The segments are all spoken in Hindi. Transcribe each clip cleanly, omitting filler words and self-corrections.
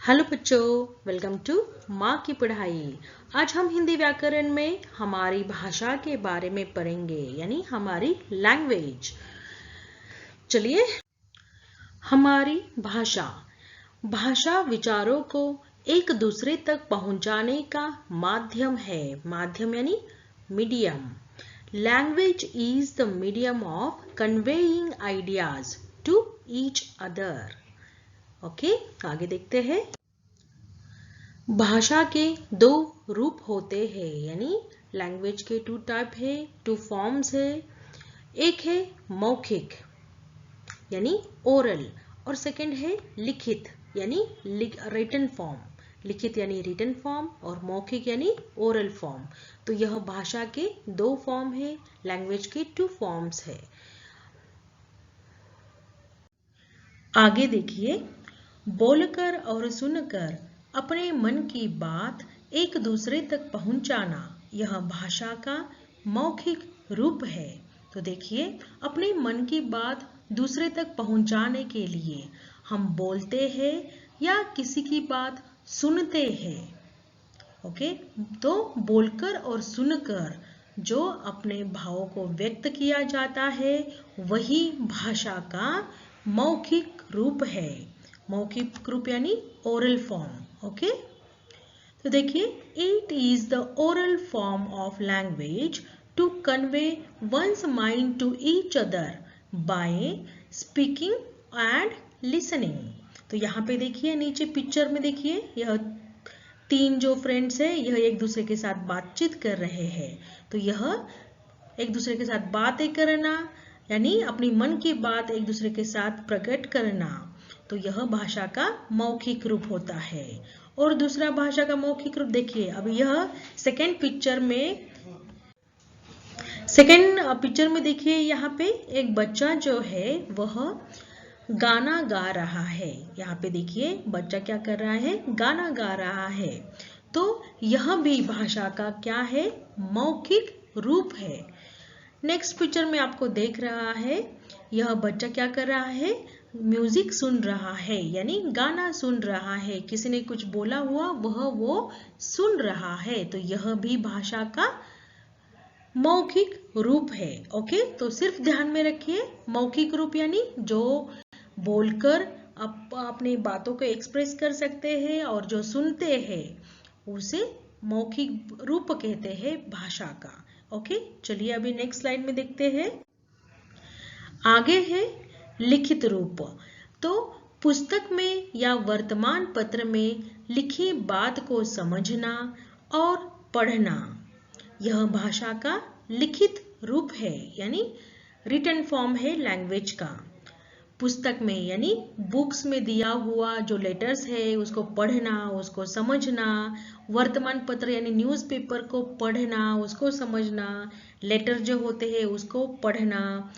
हेलो बच्चों, वेलकम टू माँ की पढ़ाई। आज हम हिंदी व्याकरण में हमारी भाषा के बारे में पढ़ेंगे, यानी हमारी लैंग्वेज। चलिए, हमारी भाषा भाषा विचारों को एक दूसरे तक पहुंचाने का माध्यम है। माध्यम यानी medium. Language is the medium of conveying ideas to each other. Okay, आगे देखते हैं। भाषा के दो रूप होते हैं, यानी लैंग्वेज के टू टाइप है, टू फॉर्म्स है। एक है मौखिक यानी ओरल, और सेकंड है लिखित यानी रिटन फॉर्म। लिखित यानी रिटन फॉर्म और मौखिक यानी ओरल फॉर्म। तो यह भाषा के दो फॉर्म है, लैंग्वेज के टू फॉर्म्स है। आगे देखिए, बोलकर और सुनकर अपने मन की बात एक दूसरे तक पहुंचाना, यह भाषा का मौखिक रूप है। तो देखिए, अपने मन की बात दूसरे तक पहुंचाने के लिए हम बोलते हैं या किसी की बात सुनते हैं। ओके, तो बोलकर और सुनकर जो अपने भावों को व्यक्त किया जाता है, वही भाषा का मौखिक रूप है। मौखिक रूप यानी ओरल फॉर्म। ओके, तो देखिए, it is the oral form of language to convey one's mind to each other by speaking and listening. तो यहाँ पे देखिए, नीचे पिक्चर में देखिए, यह तीन जो फ्रेंड्स है, यह एक दूसरे के साथ बातचीत कर रहे हैं। तो यह एक दूसरे के साथ बातें करना यानी अपनी मन की बात एक दूसरे के साथ प्रकट करना, तो यह भाषा का मौखिक रूप होता है। और दूसरा भाषा का मौखिक रूप देखिए, अब यह सेकंड पिक्चर में देखिए, यहाँ पे एक बच्चा जो है वह गाना गा रहा है। यहाँ पे देखिए, बच्चा क्या कर रहा है, गाना गा रहा है। तो यह भी भाषा का क्या है, मौखिक रूप है। नेक्स्ट पिक्चर में आपको देख रहा है, यह बच्चा क्या कर रहा है, म्यूजिक सुन रहा है, यानी गाना सुन रहा है। किसी ने कुछ बोला हुआ वो सुन रहा है। तो यह भी भाषा का मौखिक रूप है। ओके, तो सिर्फ ध्यान में रखिए, मौखिक रूप यानी जो बोलकर अपनी बातों को एक्सप्रेस कर सकते हैं, और जो सुनते हैं उसे मौखिक रूप कहते हैं भाषा का। ओके, चलिए अभी नेक्स्ट स्लाइड में देखते हैं। आगे है लिखित रूप। तो पुस्तक में या वर्तमान पत्र में लिखी बात को समझना और पढ़ना, यह भाषा का लिखित रूप है, यानी रिटन फॉर्म है लैंग्वेज का। पुस्तक में यानी बुक्स में दिया हुआ जो लेटर्स है उसको पढ़ना, उसको समझना। वर्तमान पत्र यानी न्यूज़पेपर को पढ़ना, उसको समझना। लेटर जो होते हैं उसको पढ़ना,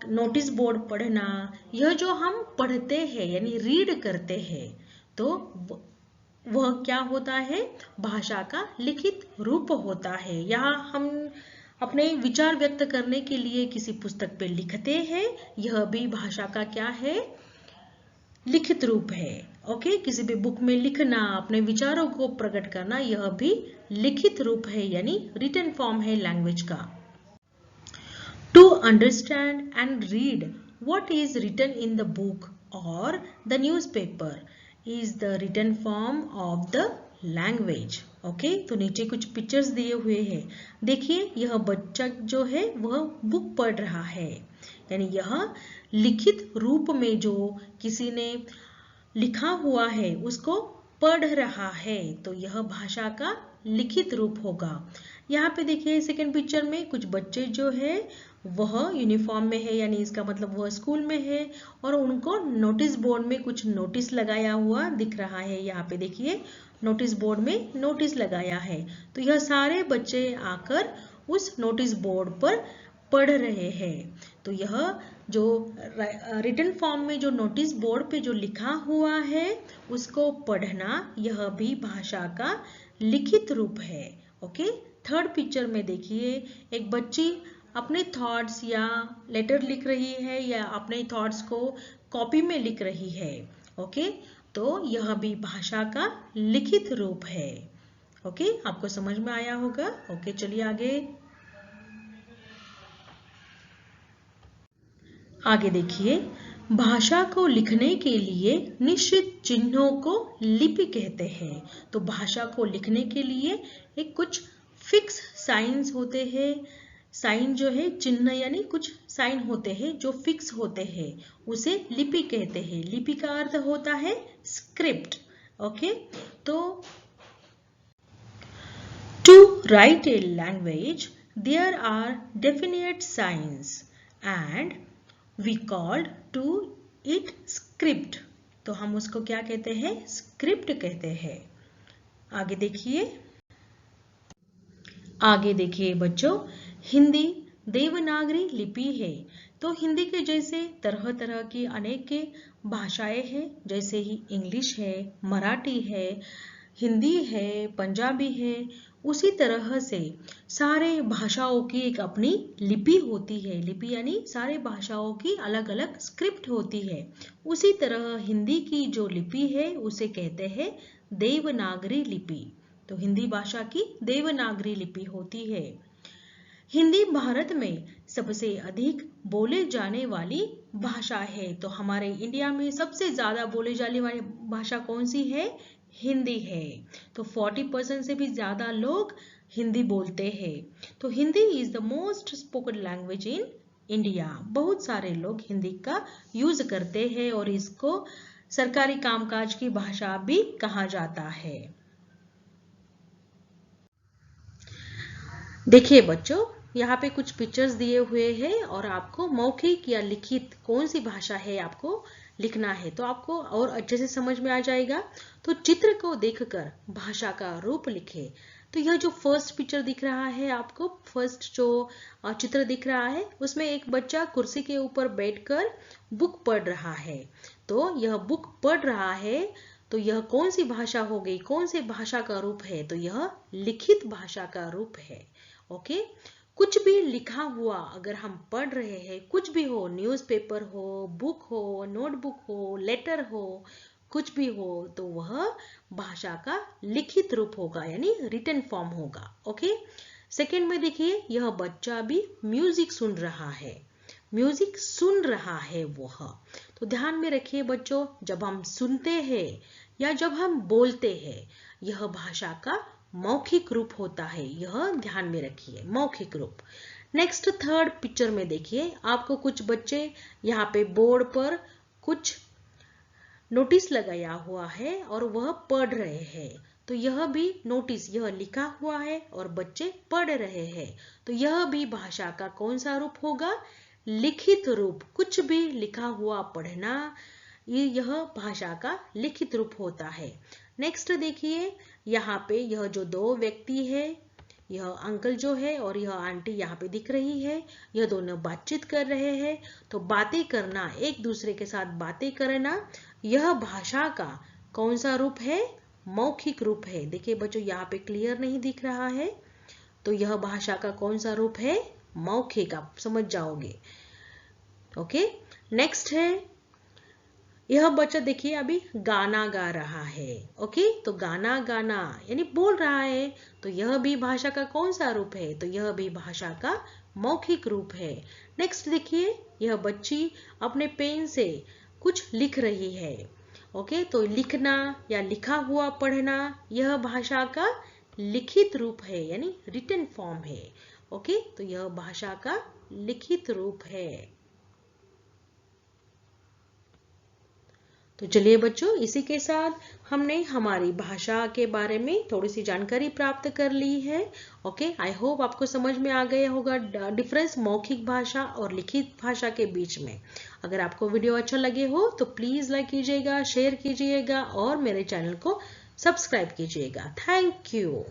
नोटिस बोर्ड पढ़ना। यह जो हम पढ़ते हैं यानी रीड करते हैं, तो वह क्या होता है, भाषा का लिखित रूप होता है। यहाँ हम अपने विचार व्यक्त करने के लिए किसी पुस्तक पे लिखते हैं, यह भी भाषा का क्या है, लिखित रूप है। ओके, किसी भी बुक में लिखना, अपने विचारों को प्रकट करना, यह भी लिखित रूप है, यानी रिटन फॉर्म है लैंग्वेज का। To understand and read what is written in the book or the newspaper is the written form of the language. Okay, तो नीचे कुछ पिक्चर्स दिए हुए हैं। देखिए, यह बच्चा जो है वह बुक पढ़ रहा है, यानी यह लिखित रूप में जो किसी ने लिखा हुआ है उसको पढ़ रहा है। तो यह भाषा का लिखित रूप होगा। यहाँ पे देखिए, सेकंड पिक्चर में कुछ बच्चे जो है वह यूनिफॉर्म में है, यानी इसका मतलब वह स्कूल में है, और उनको नोटिस बोर्ड में कुछ नोटिस लगाया हुआ दिख रहा है। यहाँ पे देखिए, नोटिस बोर्ड में नोटिस लगाया है। तो यह सारे बच्चे आकर उस नोटिस बोर्ड पर पढ़ रहे हैं। तो यह जो रिटन फॉर्म में जो नोटिस बोर्ड पे जो लिखा हुआ है उसको पढ़ना, यह भी भाषा का लिखित रूप है। ओके, थर्ड पिक्चर में देखिए, एक बच्ची अपने थॉट्स या लेटर लिख रही है या अपने थॉट्स को कॉपी में लिख रही है। ओके, तो यह भी भाषा का लिखित रूप है। ओके, आपको समझ में आया होगा। ओके, चलिए आगे देखिए। भाषा को लिखने के लिए निश्चित चिन्हों को लिपि कहते हैं। तो भाषा को लिखने के लिए एक कुछ फिक्स साइंस होते हैं। साइन जो है चिन्ह यानी कुछ साइन होते हैं जो फिक्स होते हैं, उसे लिपि कहते हैं। लिपि का अर्थ होता है स्क्रिप्ट। ओके, तो to write a language there are definite signs and we called to it script। तो हम उसको क्या कहते हैं? स्क्रिप्ट कहते हैं। आगे देखिए बच्चों, हिंदी देवनागरी लिपि है। तो हिंदी के जैसे तरह तरह की अनेक भाषाएं हैं, जैसे ही इंग्लिश है, मराठी है, हिंदी है, पंजाबी है। उसी तरह से सारे भाषाओं की एक अपनी लिपि होती है। लिपि यानी सारे भाषाओं की अलग अलग स्क्रिप्ट होती है। उसी तरह हिंदी की जो लिपि है उसे कहते हैं देवनागरी लिपि। तो हिंदी भाषा की देवनागरी लिपि होती है। हिंदी भारत में सबसे अधिक बोले जाने वाली भाषा है। तो हमारे इंडिया में सबसे ज्यादा बोले जाने वाली भाषा कौन सी है? हिंदी है। तो 40% से भी ज्यादा लोग हिंदी बोलते हैं। तो Hindi is the most spoken language in India. बहुत सारे लोग हिंदी का यूज करते हैं और इसको सरकारी कामकाज की भाषा भी कहा जाता है। देखिए बच्चों, यहाँ पे कुछ पिक्चर्स दिए हुए हैं और आपको मौखिक या लिखित कौन सी भाषा है आपको लिखना है, तो आपको और अच्छे से समझ में आ जाएगा। तो चित्र को देखकर भाषा का रूप लिखे। तो यह जो फर्स्ट पिक्चर दिख रहा है आपको, फर्स्ट जो चित्र दिख रहा है उसमें एक बच्चा कुर्सी के ऊपर बैठकर बुक पढ़ रहा है। तो यह बुक पढ़ रहा है, तो यह कौन सी भाषा हो गई? कौन सी भाषा का रूप है? तो यह लिखित भाषा का रूप है। ओके, कुछ भी लिखा हुआ अगर हम पढ़ रहे हैं, कुछ भी हो, न्यूज़पेपर हो, बुक हो, नोटबुक हो, लेटर हो, कुछ भी हो, तो वह भाषा का लिखित रूप होगा यानी रिटन फॉर्म होगा। ओके, सेकंड में देखिए, यह बच्चा भी म्यूजिक सुन रहा है। म्यूजिक सुन रहा है वह। तो ध्यान में रखिए बच्चों, जब हम सुनते हैं या जब हम बोलते हैं, यह भाषा का मौखिक रूप होता है। यह ध्यान में रखिए, मौखिक रूप। नेक्स्ट थर्ड पिक्चर में देखिए, आपको कुछ बच्चे यहाँ पे बोर्ड पर कुछ नोटिस लगाया हुआ है और वह पढ़ रहे हैं। तो यह भी नोटिस, यह लिखा हुआ है और बच्चे पढ़ रहे हैं। तो यह भी भाषा का कौन सा रूप होगा? लिखित रूप। कुछ भी लिखा हुआ पढ़ना, यह भाषा का लिखित रूप होता है। नेक्स्ट देखिए, यहाँ पे यह जो दो व्यक्ति है, यह अंकल जो है और यह आंटी यहाँ पे दिख रही है, यह दोनों बातचीत कर रहे हैं। तो बातें करना, एक दूसरे के साथ बातें करना, यह भाषा का कौन सा रूप है? मौखिक रूप है। देखिए बच्चों, यहाँ पे क्लियर नहीं दिख रहा है, तो यह भाषा का कौन सा रूप है? मौखिक। आप समझ जाओगे। ओके, नेक्स्ट है, यह बच्चा देखिए अभी गाना गा रहा है। ओके, तो गाना गाना यानी बोल रहा है। तो यह भी भाषा का कौन सा रूप है? तो यह भी भाषा का मौखिक रूप है। नेक्स्ट देखिए, यह बच्ची अपने पेन से कुछ लिख रही है। ओके, तो लिखना या लिखा हुआ पढ़ना, यह भाषा का लिखित रूप है यानी रिटन फॉर्म है। ओके, तो यह भाषा का लिखित रूप है। तो चलिए बच्चों, इसी के साथ हमने हमारी भाषा के बारे में थोड़ी सी जानकारी प्राप्त कर ली है। ओके, आई होप आपको समझ में आ गया होगा डिफरेंस मौखिक भाषा और लिखित भाषा के बीच में। अगर आपको वीडियो अच्छा लगे हो तो प्लीज लाइक कीजिएगा, शेयर कीजिएगा और मेरे चैनल को सब्सक्राइब कीजिएगा। Thank you.